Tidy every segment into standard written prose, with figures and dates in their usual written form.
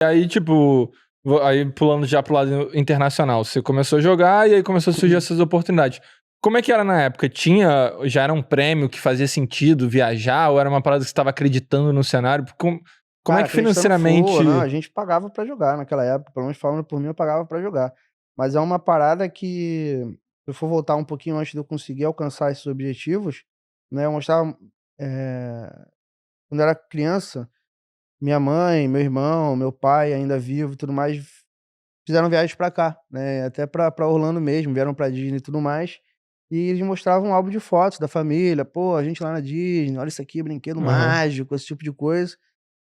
E aí, tipo, aí pulando já pro lado internacional, você começou a jogar e aí começou a surgir essas oportunidades. Como é que era na época? Já era um prêmio que fazia sentido viajar ou era uma parada que você estava acreditando no cenário? Como é Cara, que acreditando full, não, financeiramente... a gente pagava pra jogar naquela época, pelo menos falando por mim, eu pagava pra jogar. Mas é uma parada que, se eu for voltar um pouquinho antes de eu conseguir alcançar esses objetivos, né, eu mostrava, quando eu era criança, minha mãe, meu irmão, meu pai ainda vivo e tudo mais, fizeram viagens pra cá, né, até pra Orlando mesmo, vieram pra Disney e tudo mais, e eles mostravam um álbum de fotos da família, pô, a gente lá na Disney, olha isso aqui, brinquedo Aham. mágico, esse tipo de coisa.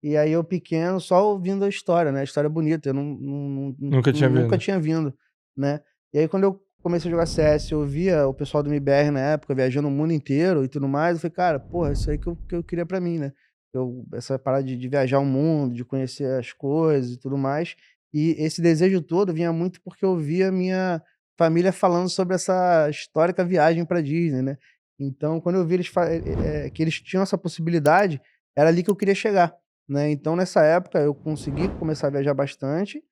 E aí eu pequeno só ouvindo a história, né, a história bonita, eu Nunca tinha nunca vindo. tinha vindo, né. E aí quando eu comecei a jogar CS, eu via o pessoal do MBR na época viajando o mundo inteiro e tudo mais, eu falei: "Cara, porra, isso aí que eu queria pra mim, né". Essa parada de viajar o mundo, de conhecer as coisas e tudo mais. E esse desejo todo vinha muito porque eu via minha família falando sobre essa histórica viagem pra Disney, né. Então quando eu vi eles que eles tinham essa possibilidade, era ali que eu queria chegar. Né, então nessa época eu consegui começar a viajar bastante,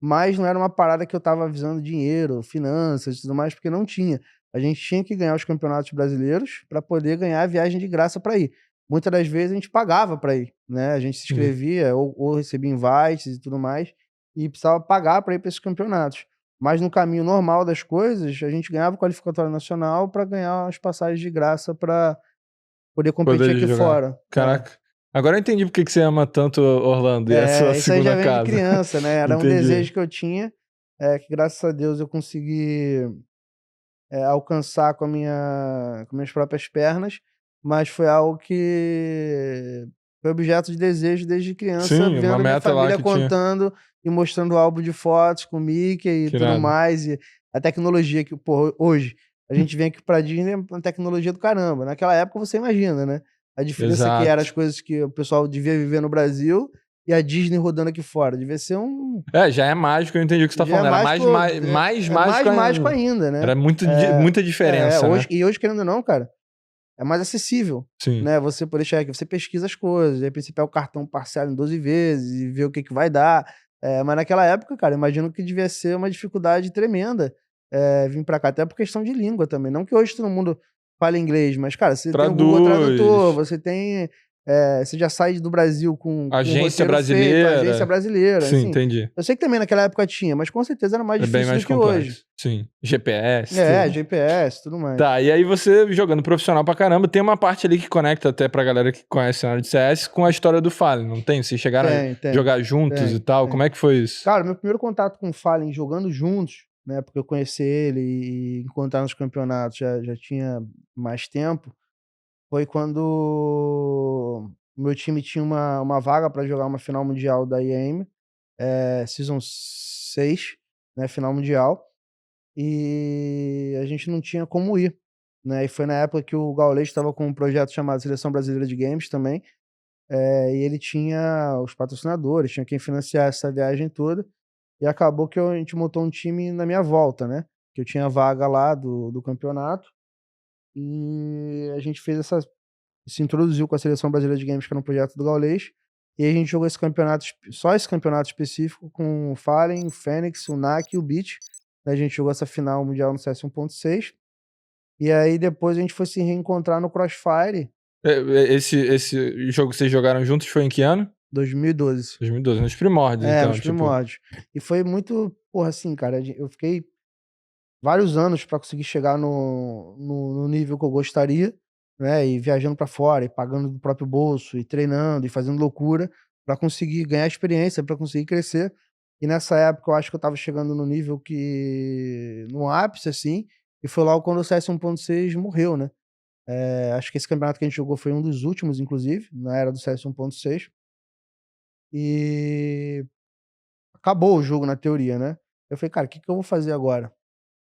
mas não era uma parada que eu estava visando dinheiro, finanças e tudo mais, porque não tinha. A gente tinha que ganhar os campeonatos brasileiros para poder ganhar a viagem de graça para ir. Muitas das vezes a gente pagava para ir, né, a gente se Entendi. inscrevia ou recebia invites e tudo mais, e precisava pagar para ir para esses campeonatos. Mas no caminho normal das coisas, a gente ganhava o qualificatório nacional para ganhar as passagens de graça para poder competir Poder aqui jogar. fora. É. Caraca. Agora eu entendi porque que você ama tanto Orlando e é a sua É, isso aí já segunda vem de casa. criança, né, era um Entendi. desejo que eu tinha, que graças a Deus eu consegui, alcançar com minhas próprias pernas, mas foi algo que foi objeto de desejo desde criança, Sim, uma vendo a minha meta lá família que tinha. contando e mostrando o álbum de fotos com o Mickey e Que tudo irado. mais, e a tecnologia que, pô, hoje a gente vem aqui pra Disney, é uma tecnologia do caramba, naquela época você imagina, né, a diferença que era as Exato. coisas que o pessoal devia viver no Brasil e a Disney rodando aqui fora, devia ser um É, já é mágico, eu entendi o que você tá já é falando. Era mágico, mais mágico mais mágico ainda. ainda, né. Era muita diferença, Hoje né? querendo ou não, cara, é mais acessível, Sim. né, você poder chegar aqui, você pesquisa as coisas, de repente você pega o cartão parcela em 12 vezes e vê o que que vai dar. Mas naquela época, cara, imagino que devia ser uma dificuldade tremenda, vim pra cá, até por questão de língua também, não que hoje todo mundo fale inglês, mas, cara, você tem o Google Tradutor, Traduz. você tem, você já sai do Brasil com um Agência roteiro feito, agência brasileira. brasileira, Sim, assim. entendi. Eu sei que também naquela época tinha, mas com certeza era mais É bem difícil do mais que hoje. complexo. Sim. GPS, tudo. GPS, tudo mais. Tá, e aí você jogando profissional pra caramba, tem uma parte ali que conecta até pra galera que conhece o cenário de CS com a história do Fallen, não tem? Vocês chegaram a Tem, tem, jogar juntos e tem, tal, como tem. é que foi isso? Cara, meu primeiro contato com o Fallen jogando juntos, né, porque eu conheci ele e encontrar nos campeonatos já tinha mais tempo, foi quando o meu time tinha uma vaga pra jogar uma final mundial da EAME, Season 6, né, final mundial, e a gente não tinha como ir, né, e foi na época que o Gaules estava com um projeto chamado Seleção Brasileira de Games também. E ele tinha os patrocinadores, tinha quem financiar essa viagem toda, e acabou que a gente montou um time na minha volta, né, que eu tinha vaga lá do campeonato, e a gente fez se introduziu com a Seleção Brasileira de Games, que era um projeto do Gaules, e a gente jogou só esse campeonato específico com o Fallen, o Fênix, o NAC e o Beat, né, a gente jogou essa final mundial no CS 1.6, e aí depois a gente foi se reencontrar no Crossfire, Esse jogo que vocês jogaram juntos foi em que ano? 2012. 2012, nos primórdios, então, Nos tipo. primórdios. E foi muito, porra, assim, cara, eu fiquei vários anos pra conseguir chegar no nível que eu gostaria, né, e viajando pra fora, e pagando do próprio bolso, e treinando, e fazendo loucura, pra conseguir ganhar experiência, pra conseguir crescer. E nessa época eu acho que eu estava chegando no nível que no ápice, assim, e foi logo quando o CS 1.6 morreu, né. Acho que esse campeonato que a gente jogou foi um dos últimos, inclusive, na era do CS 1.6. E acabou o jogo na teoria, né. Eu falei: "Cara, o que que eu vou fazer agora?".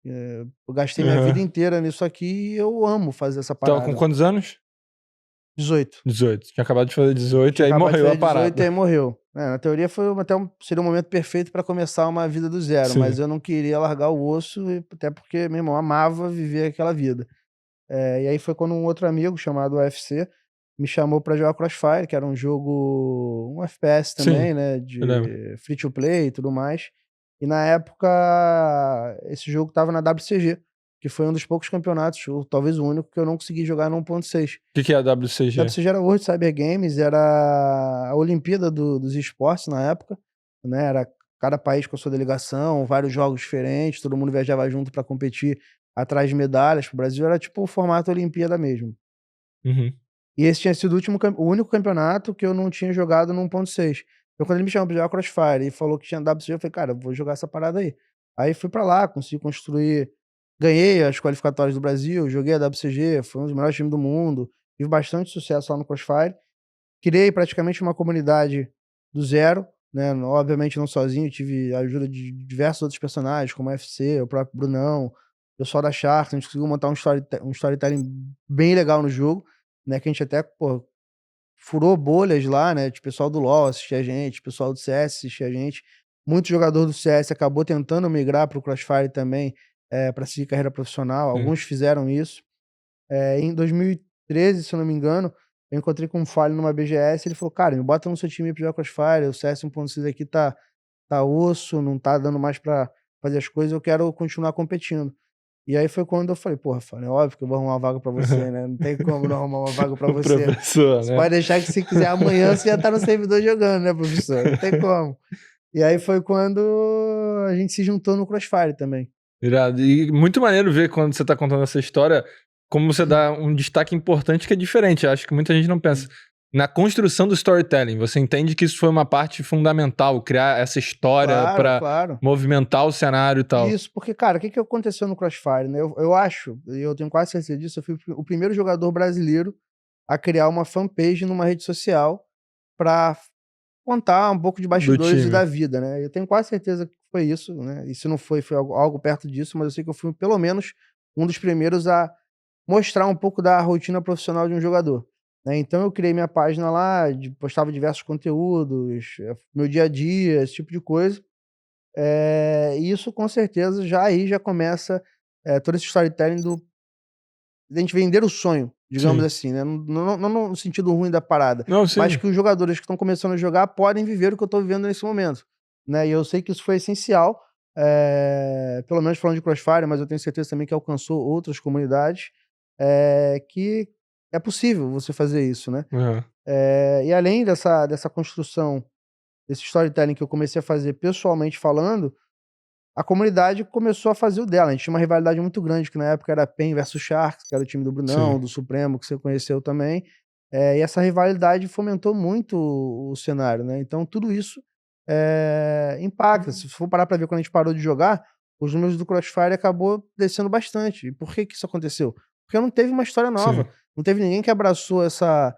Eu gastei minha vida Aham. inteira nisso aqui e eu amo fazer essa Tava com parada. quantos anos? 18. 18. Tinha acabado de fazer 18 e Tinha aí acabado de morreu a fazer 18 e parada. aí morreu. Na teoria seria um momento perfeito pra começar uma vida do zero, mas Sim. eu não queria largar o osso, e até porque, meu irmão, amava viver aquela vida. E aí foi quando um outro amigo chamado UFC, me chamou pra jogar Crossfire, que era um jogo, um FPS Sim, também, né, eu lembro. de free to play e tudo mais. E na época, esse jogo estava na WCG, que foi um dos poucos campeonatos, ou talvez o único, que eu não consegui jogar no 1.6. O que é a WCG? WCG era World Cyber Games, era a Olimpíada dos esportes na época, né? Era cada país com a sua delegação, vários jogos diferentes, todo mundo viajava junto para competir atrás de medalhas. Pro Brasil era tipo o formato Olimpíada mesmo. Uhum. E esse tinha sido o único campeonato que eu não tinha jogado no 1.6. Então, quando ele me chamou pra jogar Crossfire e falou que tinha WCG, eu falei, cara, eu vou jogar essa parada aí. Aí fui pra lá, consegui construir. Ganhei as qualificatórias do Brasil, joguei a WCG, foi um dos melhores times do mundo. Tive bastante sucesso lá no Crossfire. Criei praticamente uma comunidade do zero, né? Obviamente não sozinho, tive a ajuda de diversos outros personagens, como o FC, o próprio Brunão, o pessoal da Shark. A gente conseguiu montar um storytelling bem legal no jogo, né? Que a gente até, pô, furou bolhas lá, né? De pessoal do LoL assistir a gente, pessoal do CS assistir a gente. Muito jogador do CS acabou tentando migrar para o Crossfire também, para seguir carreira profissional. Sim. Alguns fizeram isso. Em 2013, se eu não me engano, eu encontrei com um Falho numa BGS. Ele falou: Cara, me bota no seu time pra jogar Crossfire. O CS 1.6 aqui tá osso, não tá dando mais pra fazer as coisas. Eu quero continuar competindo. E aí foi quando eu falei: Porra, Falho, é óbvio que eu vou arrumar uma vaga pra você, né? Não tem como não arrumar uma vaga pra O você. professor, Você né? pode deixar que se quiser amanhã você já tá no servidor jogando, né, professor? Não tem como. E aí foi quando a gente se juntou no Crossfire também. Irado. E muito maneiro ver quando você tá contando essa história, como você dá um destaque importante que é diferente. Eu acho que muita gente não pensa. Na construção do storytelling, você entende que isso foi uma parte fundamental, criar essa história Claro, pra claro. movimentar o cenário e tal. Isso, porque, cara, o que que aconteceu no Crossfire, né? Eu acho, e eu tenho quase certeza disso, eu fui o primeiro jogador brasileiro a criar uma fanpage numa rede social pra contar um pouco de Do bastidores e time. da vida, né? Eu tenho quase certeza que foi isso, né? E se não foi, foi algo perto disso, mas eu sei que eu fui pelo menos um dos primeiros a mostrar um pouco da rotina profissional de um jogador, né? Então eu criei minha página lá, postava diversos conteúdos, meu dia a dia, esse tipo de coisa. E isso com certeza já começa, todo esse storytelling da gente vender o sonho, digamos Sim. assim, né, não no sentido ruim da parada, Não, mas sim. que os jogadores que estão começando a jogar podem viver o que eu tô vivendo nesse momento, né, e eu sei que isso foi essencial, pelo menos falando de Crossfire, mas eu tenho certeza também que alcançou outras comunidades, que é possível você fazer isso, né. Aham. E além dessa construção, desse storytelling que eu comecei a fazer pessoalmente falando, a comunidade começou a fazer o dela. A gente tinha uma rivalidade muito grande, que na época era PEN versus Sharks, que era o time do Sim. Brunão, do Supremo, que você conheceu também. E essa rivalidade fomentou muito o cenário, né? Então tudo isso impacta. Se for parar pra ver quando a gente parou de jogar, os números do Crossfire acabou descendo bastante. E por que que isso aconteceu? Porque não teve uma história Sim. nova. Não teve ninguém que abraçou essa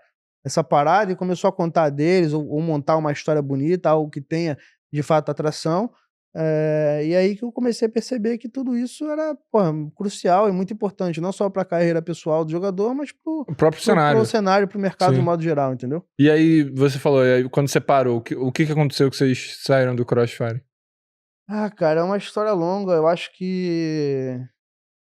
parada e começou a contar deles, ou montar uma história bonita, algo que tenha de fato atração. E aí que eu comecei a perceber que tudo isso era, porra, crucial e muito importante, não só para a carreira pessoal do jogador, mas O próprio pro cenário. cenário, pro mercado de Sim. modo geral, entendeu? E aí, você falou, e aí quando você parou, o que aconteceu que vocês saíram do Crossfire? Ah, cara, é uma história longa. Eu acho que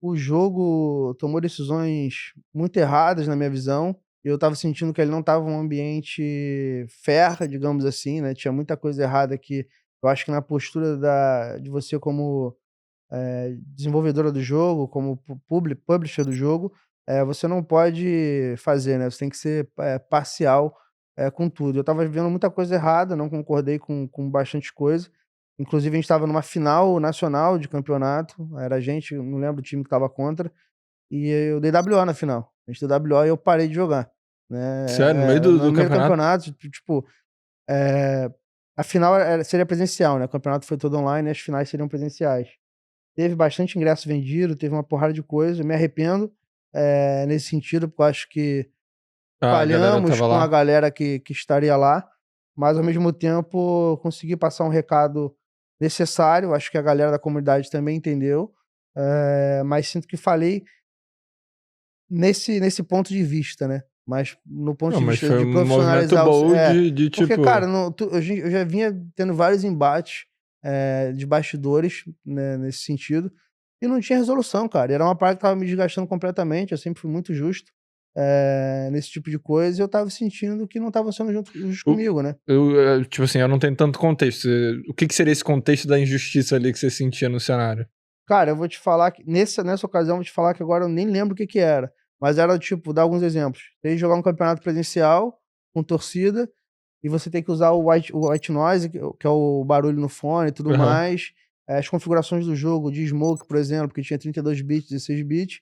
o jogo tomou decisões muito erradas na minha visão. Eu estava sentindo que ele não estava um ambiente fair, digamos assim, né? Tinha muita coisa errada que eu acho que na postura de você como desenvolvedora do jogo, como publisher do jogo, você não pode fazer, né, você tem que ser, parcial, com tudo. Eu estava vendo muita coisa errada, não concordei com bastante coisa, inclusive a gente estava numa final nacional de campeonato, era a gente, eu não lembro o time que estava contra, e eu dei WO na final. A gente deu WO e eu parei de jogar, Sério, no meio né, do no meio do campeonato? campeonato, tipo, a final seria presencial, né, o campeonato foi todo online e as finais seriam presenciais. Teve bastante ingresso vendido, teve uma porrada de coisa, me arrependo, nesse sentido, porque eu acho que A galera falhamos tava com a lá? galera que estaria lá, mas ao mesmo tempo consegui passar um recado necessário, acho que a galera da comunidade também entendeu, mas sinto que falhei nesse ponto de vista, né, mas no ponto Não, de mas vista foi de um movimento profissionalizar bom de porque tipo. cara, não tu eu já vinha tendo vários embates, de bastidores, né, nesse sentido, e não tinha resolução, cara. Era uma parada que estava me desgastando completamente, eu sempre fui muito justo. nesse tipo de coisa, e eu tava sentindo que não tava sendo justo O- comigo, né? Tipo assim, eu não tenho tanto contexto. O que seria esse contexto da injustiça ali que você sentia no cenário? Cara, eu vou te falar que nessa ocasião, eu vou te falar que agora eu nem lembro o que que era, mas era tipo, dar alguns exemplos. Tem que jogar um campeonato presencial com torcida e você tem que usar o white noise, que é o barulho no fone e tudo Aham. mais. As configurações do jogo de smoke, por exemplo, que tinha 32 bits, 16 bits.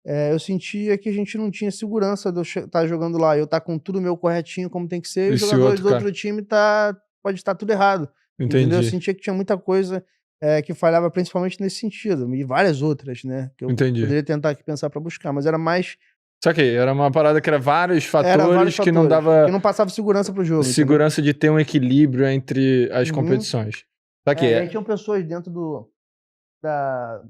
Eu sentia que a gente não tinha segurança de eu estar jogando lá, eu estar com tudo meu corretinho como tem que ser, e os Esse jogadores outro, do cara. outro time pode estar tudo errado, entendeu? Eu Entendi. sentia que tinha muita coisa que falhava principalmente nesse sentido, e várias outras, né, que eu Entendi. poderia tentar aqui pensar para buscar, mas era mais Saquei, era uma parada que era vários era vários fatores que não fatores, que dava não passava segurança pro jogo, entendeu? segurança de ter um equilíbrio entre as Uhum. competições. Saquei, E aí tinham pessoas dentro da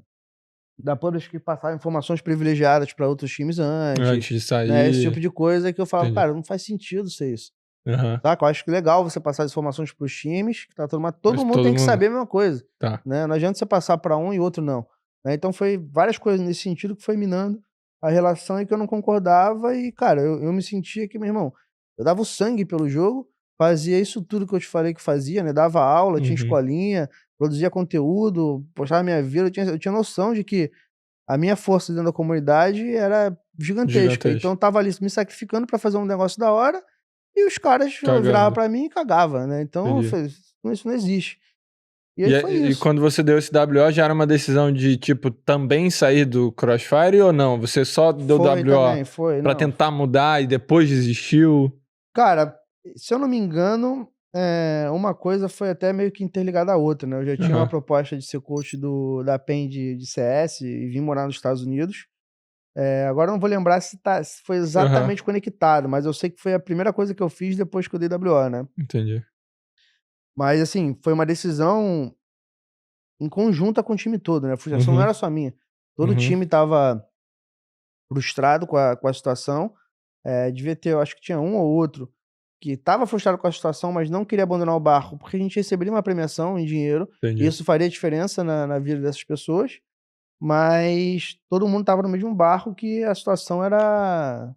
da Publish que passavam informações privilegiadas para outros times antes antes, de né, esse tipo sair. de coisa que eu falava: Entendi. "Cara, não faz sentido ser isso". Aham. Saca? Eu acho que legal você passar as informações para os times, que tá todo mas Mas todo mundo todo tem que mundo saber a mesma coisa, tá, né, não adianta você passar para um e outro não, né, então foi várias coisas nesse sentido que foi minando a relação e que eu não concordava e, cara, eu me sentia que, meu irmão, eu dava o sangue pelo jogo, fazia isso tudo que eu te falei que fazia, né, dava aula, tinha uhum, escolinha, produzia conteúdo, postava minha vida, eu tinha noção de que a minha força dentro da comunidade era gigantesca, então gigantesco. eu estava ali me sacrificando para fazer um negócio da hora e os caras viravam Cagando, pra mim e cagava, né, então eu entendi. falei: "Isso não existe". E aí E foi e isso. quando você deu esse WO já era uma decisão de, tipo, também sair do Crossfire ou não? Você só deu Foi WO também, foi, pra não. tentar mudar e depois desistiu? Cara, se eu não me engano, uma coisa foi até meio que interligada à outra, né, eu já tinha uma Aham, proposta de ser coach da PEN de CS e vim morar nos Estados Unidos. Agora eu não vou lembrar se foi aham, exatamente conectado, mas eu sei que foi a primeira coisa que eu fiz depois que eu dei WO, né. entendi. Mas assim, foi uma decisão em conjunta com o time todo, né, a frustração não Uhum, era só minha. Todo o uhum, time estava frustrado com a situação, devia ter eu acho que tinha um ou outro que estava frustrado com a situação, mas não queria abandonar o barco, porque a gente receberia uma premiação em dinheiro, e entendi. isso faria diferença na vida dessas pessoas, mas todo mundo estava no mesmo barco que a situação era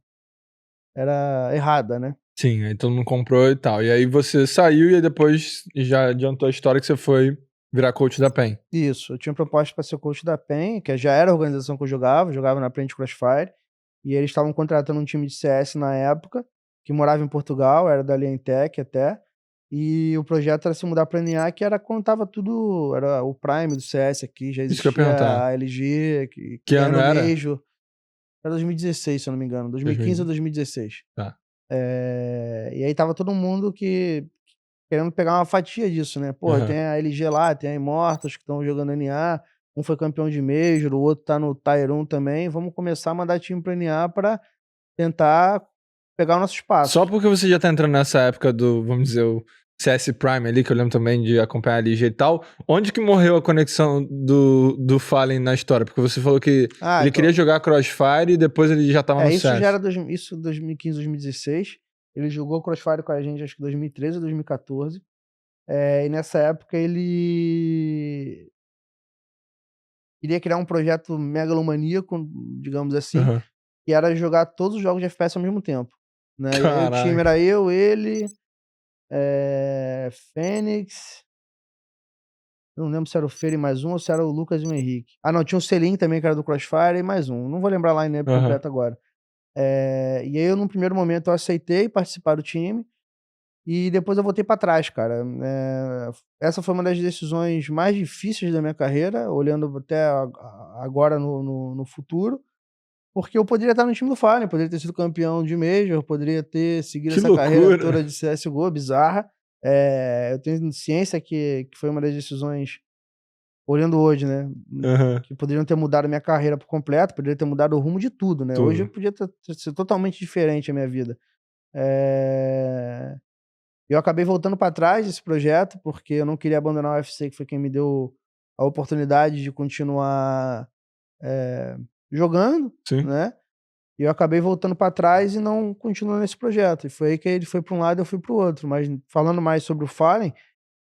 errada, né. Sim, aí todo mundo comprou e tal. E aí você saiu e aí depois já adiantou a história que você foi virar coach da PEN. Isso, eu tinha proposta para ser coach da PEN, que já era a organização que eu jogava na PEN de Crossfire, e eles estavam contratando um time de CS na época, que morava em Portugal, era da Liantec até, e o projeto era se mudar pra NA, que era quando estava tudo era o Prime do CS aqui, já Isso que eu ia existia perguntar. a LG, que Que ano ganhando o era? Major, era 2016 se eu não me engano, 2015 ou 2000. 2016. Tá. E aí estava todo mundo querendo pegar uma fatia disso, né. Porra, Aham. tem a LG lá, tem a Immortals que estão jogando NA, um foi campeão de Major, o outro tá no Tier 1 também, vamos começar a mandar time pra NA pra tentar pegar o nosso Só espaço. porque você já tá entrando nessa época do, vamos dizer, o CS Prime ali, que eu lembro também de acompanhar a LG e tal, onde que morreu a conexão do Fallen na história? Porque você falou que Ah, ele queria então jogar Crossfire e depois ele já tava no isso já CS. era 2015, 2016, ele jogou Crossfire com a gente acho que 2013 ou 2014, e nessa época ele queria criar um projeto megalomaníaco, digamos assim, Aham. que era jogar todos os jogos de FPS ao mesmo tempo, né. E aí o time Caraca. era eu, ele, Fênix, eu não lembro se era o Fer e mais um ou se era o Lucas e o Henrique. Ah não, tinha o Selim também que era do Crossfire e mais um, não vou lembrar a line-up Aham. completa agora. E aí eu num primeiro momento eu aceitei participar do time, e depois eu voltei pra trás, cara. Essa foi uma das decisões mais difíceis da minha carreira, olhando até agora no futuro, porque eu poderia estar no time do Fallen, poderia ter sido campeão de Major, poderia ter seguido Que essa carreira loucura. toda de CSGO bizarra. Eu tenho ciência que foi uma das decisões, olhando hoje, né, Aham. que poderiam ter mudado a minha carreira por completo, poderia ter mudado o rumo de tudo, né. Hoje eu Tudo. podia ser totalmente diferente a minha vida. Eu acabei voltando para trás desse projeto, porque eu não queria abandonar o UFC, que foi quem me deu a oportunidade de continuar, eh, jogando, Sim. né. E eu acabei voltando para trás e não continuando nesse projeto. E foi aí que ele foi para um lado e eu fui para o outro. Mas falando mais sobre o Fallen,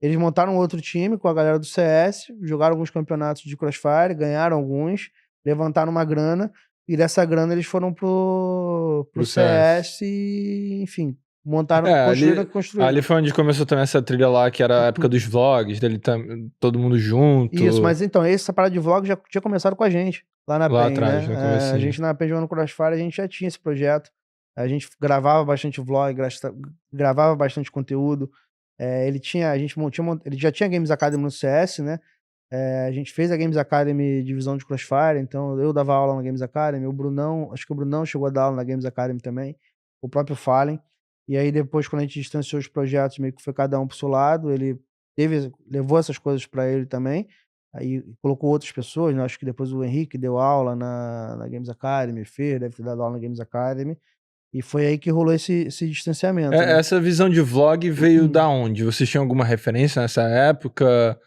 eles montaram outro time com a galera do CS, jogaram alguns campeonatos de Crossfire, ganharam alguns, levantaram uma grana, E dessa grana eles foram pro Pro CS. CS e, enfim, montaram, É, construíram o ali, que construíram. ali foi onde começou também essa trilha lá, que era a época dos vlogs, dele todo mundo junto, Isso, mas então, essa parada de vlog já tinha começado com a gente, lá na lá PEN, atrás, no né? A comecinho. gente na PEN jogando Crossfire, a gente já tinha esse projeto. A gente gravava bastante vlog, gravava bastante conteúdo. Ele tinha, a gente ele já tinha Games Academy no CS, né? A gente fez a Games Academy divisão de Crossfire, então eu dava aula na Games Academy, o Brunão, acho que o Brunão chegou a dar aula na Games Academy também, o próprio Fallen. E aí depois, quando a gente distanciou os projetos, meio que foi cada um pro seu lado, ele levou essas coisas para ele também, aí colocou outras pessoas, né? Acho que depois o Henrique deu aula na Games Academy, o Fer deve ter dado aula na Games Academy, e foi aí que rolou esse distanciamento, né? Essa visão de vlog veio da onde? Vocês tinham alguma referência nessa época?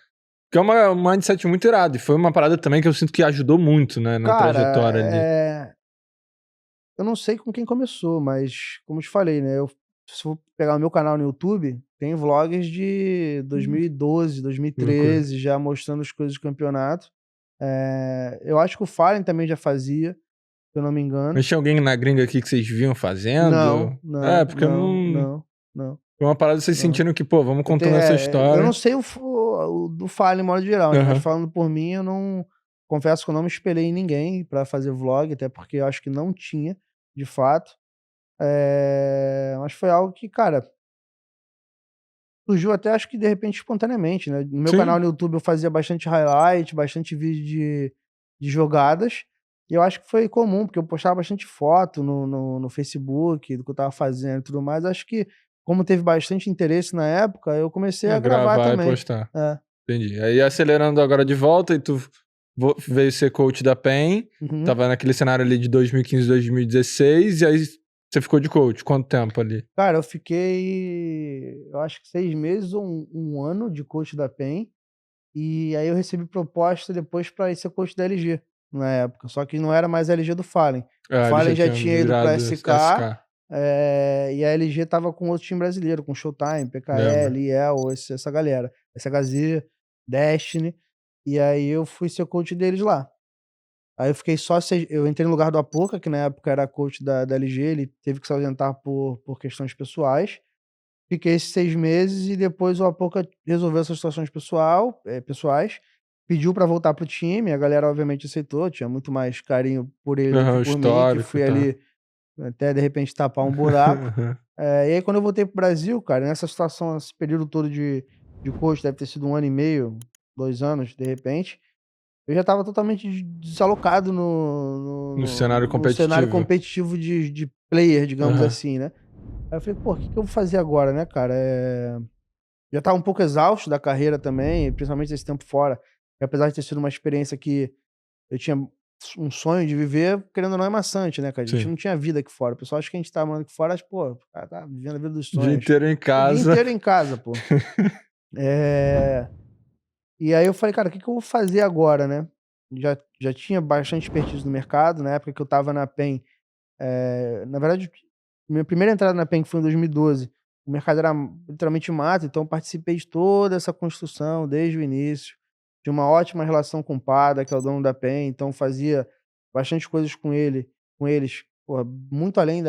Que é um mindset muito irado, e foi uma parada também que eu sinto que ajudou muito, né, na Cara, trajetória ali. eu não sei com quem começou, mas como eu te falei, né, se for pegar o meu canal no YouTube, tem vlogs de 2012, Loucura. 2013, já mostrando as coisas do campeonato. Eu acho que o Fallen também já fazia, se eu não me engano. Mas tinha alguém na gringa aqui que vocês viam fazendo? Não, não, Porque eu não, não... não, não, Foi uma parada de vocês não. sentindo que, pô, vamos contando essa Eu não história. sei o do Fallen, de modo geral, né, mas Aham. falando por mim, eu não confesso que eu não me espelhei em ninguém pra fazer vlog, até porque eu acho que não tinha, de fato. Mas foi algo que, cara, surgiu até acho que de repente espontaneamente, né. No meu canal Sim. no YouTube eu fazia bastante highlight, bastante vídeo de jogadas, e eu acho que foi comum, porque eu postava bastante foto no Facebook do que eu estava fazendo e tudo mais. Acho que, como teve bastante interesse na época, eu comecei a gravar Gravar e também. postar. É. Entendi. Aí acelerando agora de volta, e tu veio ser coach da PEN, Uhum. tava naquele cenário ali de 2015, 2016, e aí você ficou de coach. Quanto tempo ali? Cara, eu fiquei, eu acho que 6 meses ou um ano de coach da PEN, e aí eu recebi proposta depois pra ir ser coach da LG, na época, só que não era mais a LG do Fallen. O Ah, ele Fallen já já tinha tinha ido pra virado SK, SK, e a LG estava com outro time brasileiro, com Showtime, lembro. PKL, IEL, essa galera, SHZ, Destiny, e aí eu fui ser coach deles lá. Aí eu fiquei só 6, eu entrei no lugar do Apoca, que na época era coach da LG, ele teve que se ausentar por questões pessoais. Fiquei esses 6 meses e depois o Apoca resolveu essas situações pessoais, pediu pra voltar pro time, a galera obviamente aceitou, tinha muito mais carinho por ele do que Aham, o por mim, que histórico e fui tal. ali até de repente tapar um buraco. E aí quando eu voltei pro Brasil, cara, nessa situação, esse período todo de coach, deve ter sido 1 ano e meio, 2 anos, de repente, eu já estava totalmente desalocado No cenário no cenário competitivo. competitivo de player, digamos Aham. assim, né. Aí eu falei: "Pô, o que que eu vou fazer agora, né, cara?" Já estava um pouco exausto da carreira também, principalmente esse tempo fora, e apesar de ter sido uma experiência que eu tinha um sonho de viver, querendo ou não é maçante, né, cara, a gente Sim. não tinha vida aqui fora, o pessoal acha que a gente tá morando aqui fora, acha: "Pô, o cara tá vivendo a vida dos O dia sonhos." inteiro em O dia casa. inteiro em casa, pô. Eh E aí eu falei: "Cara, o que que eu vou fazer agora, né?" Já tinha bastante expertise no mercado, na época que eu estava na PEN, na verdade, minha primeira entrada na PEN que foi em 2012, o mercado era literalmente mato, então eu participei de toda essa construção desde o início, de uma ótima relação com o Pada, que é o dono da PEN, então fazia bastante coisas com eles, porra, muito além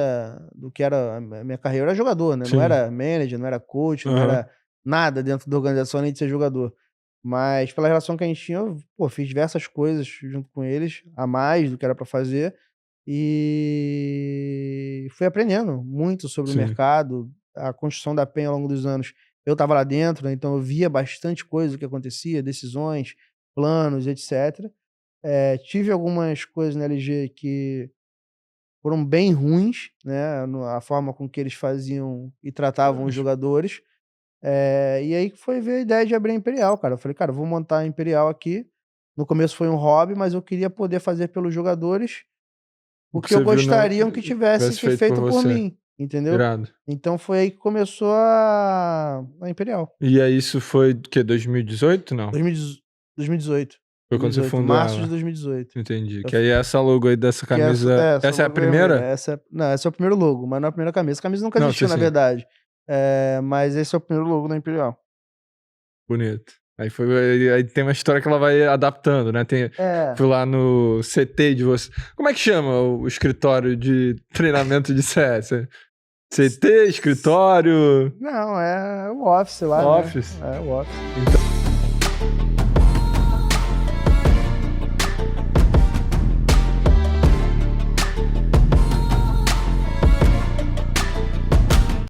do que era a minha carreira. Eu era jogador, né, não Sim. era manager, não era coach, não Aham. era nada dentro da organização, além de ser jogador. Mas pela relação que a gente tinha, eu, pô, fiz diversas coisas junto com eles, a mais do que era pra fazer, e fui aprendendo muito sobre o Sim. mercado, a construção da PEN ao longo dos anos. Eu estava lá dentro, né, então eu via bastante coisa do que acontecia, decisões, planos, etcétera. Tive algumas coisas na LG que foram bem ruins, né, a forma com que eles faziam e tratavam os jogadores. E aí que foi ver a ideia de abrir a Imperial, cara. Eu falei: "Cara, eu vou montar a Imperial aqui." No começo foi um hobby, mas eu queria poder fazer pelos jogadores O o que que eu você viu gostariam que tivesse tivesse que feito por feito por você. mim, entendeu. Irado. Então foi aí que começou a Imperial. E aí isso foi o quê? 2018? Não. 2018, Foi quando você fundou março de ela. 2018. Entendi. Eu Que aí é essa logo aí dessa que camisa. essa Essa é a logo vermelha, primeira? não, esse é o primeiro logo, mas não é a primeira camisa. A camisa nunca Não, sim, existiu, na sim. verdade. Mas esse é o primeiro logo da Imperial. Bonito. Aí tem uma história que ela vai adaptando, né? Fui lá no CT de você. Como é que chama o escritório de treinamento de CS? CT, escritório? Não, é o Office lá, Office. né? É o Office. Então...